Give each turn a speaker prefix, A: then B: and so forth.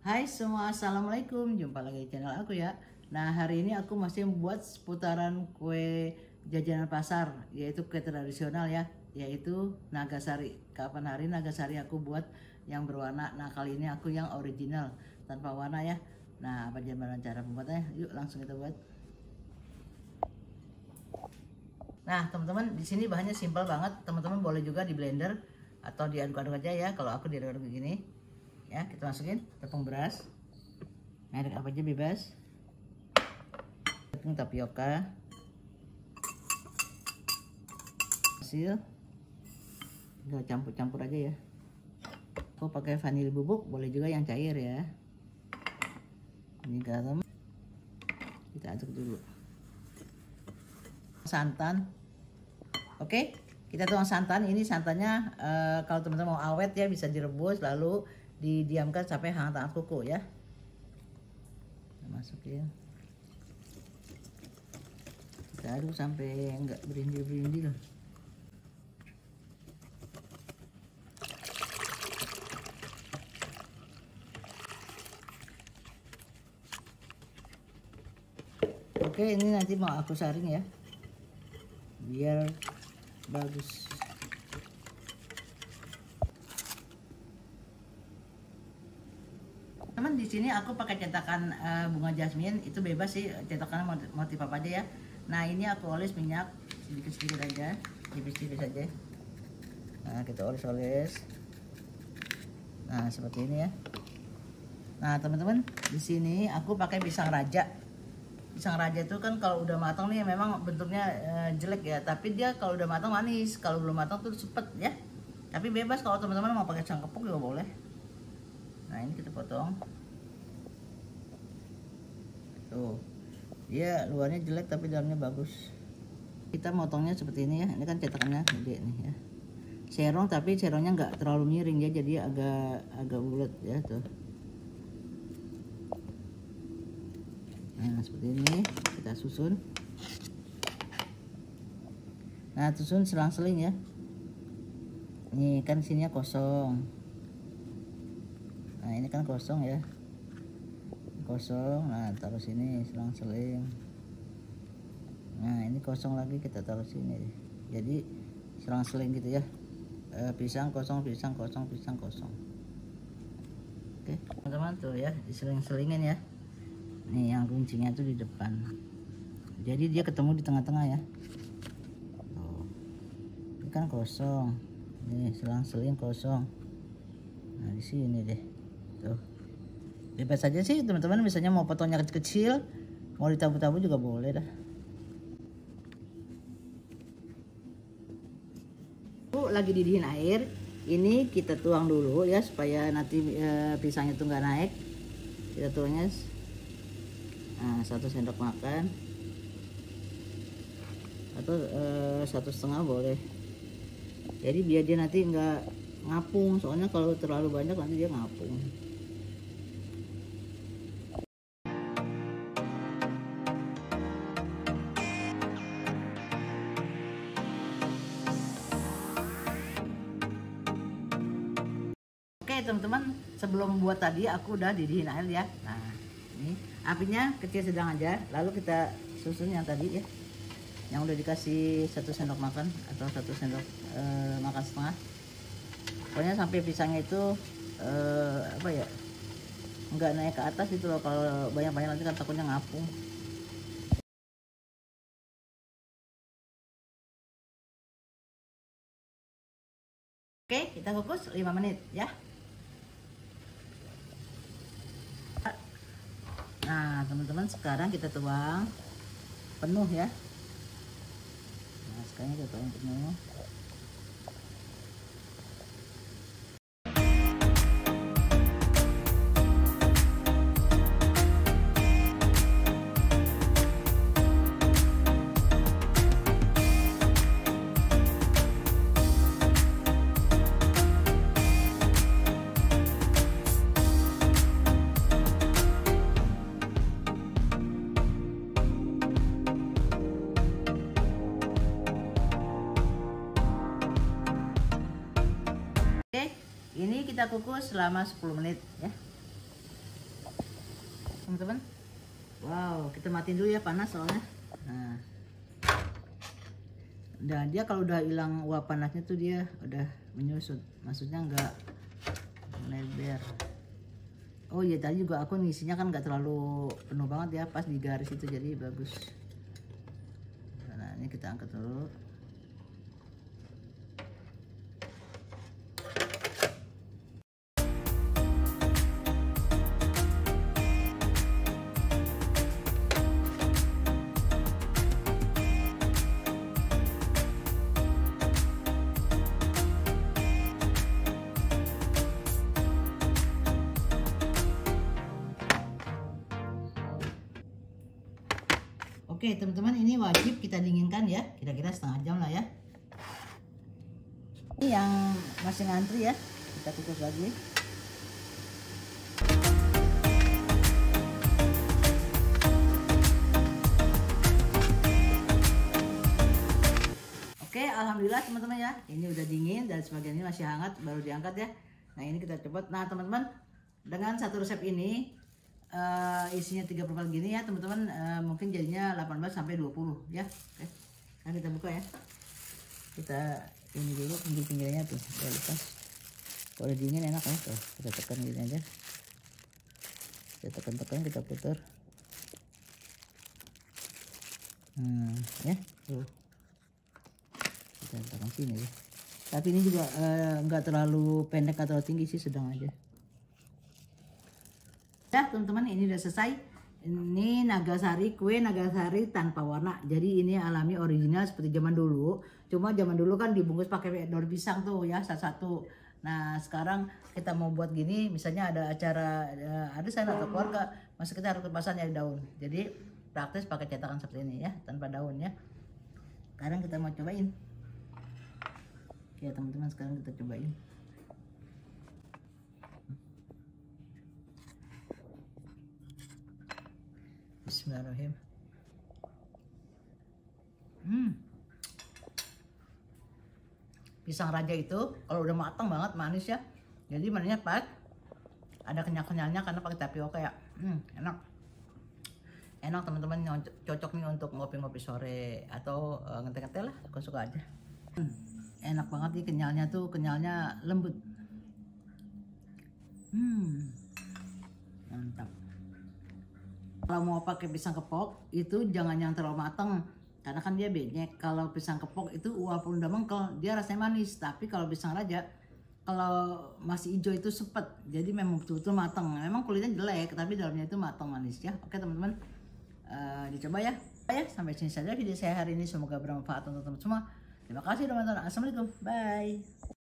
A: Hai semua, assalamualaikum. Jumpa lagi di channel aku ya. Nah, hari ini aku masih membuat seputaran kue jajanan pasar, yaitu kue tradisional ya, yaitu Nagasari. Kapan hari Nagasari aku buat yang berwarna. Nah, kali ini aku yang original tanpa warna ya. Nah, apa gimana cara pembuatnya? Yuk langsung kita buat. Nah, teman-teman, di sini bahannya simpel banget. Teman-teman boleh juga di blender atau diaduk-aduk aja ya. Kalau aku diaduk-aduk begini. Ya, kita masukin tepung beras, merek apa aja bebas, tepung tapioka, hasil, tinggal campur-campur aja ya. Aku pakai vanili bubuk, boleh juga yang cair ya. Ini garam, kita aduk dulu. Santan, oke, kita tuang santan. Ini santannya kalau teman-teman mau awet ya bisa direbus lalu didiamkan sampai hangat kuku ya. Masukin, kita aduk sampai enggak berindi-berindi loh. Oke, ini nanti mau aku saring ya biar bagus. Teman, di sini aku pakai cetakan bunga jasmine, itu bebas sih cetakannya motif apa aja ya. Nah, ini aku oles minyak sedikit-sedikit aja, tipis-tipis aja. Nah, kita oles-oles. Nah, seperti ini ya. Nah, teman-teman, di sini aku pakai pisang raja. Pisang raja itu kan kalau udah matang nih memang bentuknya jelek ya, tapi dia kalau udah matang manis, kalau belum matang tuh cepet ya. Tapi bebas kalau teman-teman mau pakai pisang kepuk juga boleh. Nah, ini kita potong. Tuh, dia luarnya jelek tapi dalamnya bagus. Kita motongnya seperti ini ya. Ini kan cetakannya gede nih ya. Serong tapi serongnya nggak terlalu miring ya, jadi agak bulat ya tuh. Nah, seperti ini kita susun. Nah, susun selang-seling ya. Ini kan sininya kosong. Nah, ini kan kosong ya, kosong. Nah, taruh sini selang-seling. Nah, ini kosong lagi, kita taruh sini. Jadi selang-seling gitu ya. Pisang kosong, pisang kosong, pisang kosong. Oke, teman-teman tuh ya, diseling-selingin ya. Nih yang kuncinya tuh di depan. Jadi dia ketemu di tengah-tengah ya. Tuh. Ini kan kosong. Nih selang-seling kosong. Nah, di sini deh. Tuh, bebas saja sih teman-teman, misalnya mau potongnya kecil-kecil, mau ditabu-tabu juga boleh dah. Lagi didihin air, ini kita tuang dulu ya supaya nanti pisangnya tuh nggak naik. Kita tuangnya 1 sendok makan atau 1,5 boleh. Jadi biar dia nanti nggak ngapung, soalnya kalau terlalu banyak nanti dia ngapung. Oke teman-teman, sebelum buat tadi aku udah didihin air ya. Nah, ini apinya kecil sedang aja, lalu kita susun yang tadi ya, yang udah dikasih 1 sendok makan atau 1 sendok makan setengah. Pokoknya sampai pisangnya itu apa ya, nggak naik ke atas itu loh. Kalau banyak-banyak nanti kan takutnya ngapung. Oke, kita kukus 5 menit ya. Nah, teman-teman, sekarang kita tuang penuh ya. Nah, sekarang kita tuang penuh. Ini kita kukus selama 10 menit ya. teman-teman. Wow, kita matiin dulu ya, panas soalnya. Nah, dan dia kalau udah hilang uap panasnya tuh dia udah menyusut, maksudnya nggak lebar. Oh iya, tadi juga aku ngisinya kan nggak terlalu penuh banget ya, pas di garis itu, jadi bagus. Nah ini kita angkat dulu. Oke teman-teman, ini wajib kita dinginkan ya, kira-kira setengah jam lah ya. Ini yang masih ngantri ya, kita kukus lagi. Oke, alhamdulillah teman-teman ya, ini udah dingin dan sebagian ini masih hangat, baru diangkat ya. Nah ini kita coba. Nah teman-teman, dengan satu resep ini isinya 30 gini ya teman-teman, mungkin jadinya 18 sampai 20 ya. Oke. Nah kita buka ya. Kita ini dulu pinggir-pinggirnya tuh, udah lepas. Kalau dingin enak ya, tuh. Kita tekan gini aja. Kita tekan-tekan, kita putar. Ya, tuh. Kita tekan sini ya. Tapi ini juga nggak terlalu pendek atau tinggi sih, sedang aja. Ya teman-teman, ini udah selesai. Ini Nagasari, kue Nagasari tanpa warna. Jadi ini alami original seperti zaman dulu. Cuma zaman dulu kan dibungkus pakai daun pisang tuh ya, satu-satu. Nah sekarang kita mau buat gini, misalnya ada acara arisan atau keluarga, masa kita harus ke pasar nyari daun. Jadi praktis pakai cetakan seperti ini ya, tanpa daun ya. Sekarang kita mau cobain. Oke teman-teman, sekarang kita cobain. Bismillahirrahmanirrahim. Pisang raja itu kalau udah matang banget, manis ya. Jadi manisnya pas, ada kenyal-kenyalnya karena pakai tapioka ya. Enak. Enak teman-teman, cocok nih untuk ngopi-ngopi sore atau ngeteh-ngeteh lah, aku suka aja. Enak banget nih, kenyalnya tuh, kenyalnya lembut. Mantap. Kalau mau pakai pisang kepok itu jangan yang terlalu matang, karena kan dia benyek. Kalau pisang kepok itu walaupun udah mengkel dia rasanya manis, tapi kalau pisang raja kalau masih hijau itu sepet, jadi memang betul-betul matang. Memang kulitnya jelek tapi dalamnya itu matang manis ya. Oke teman-teman, dicoba ya. Sampai sini saja video saya hari ini, semoga bermanfaat untuk teman-teman semua. Terima kasih teman-teman, assalamualaikum, bye.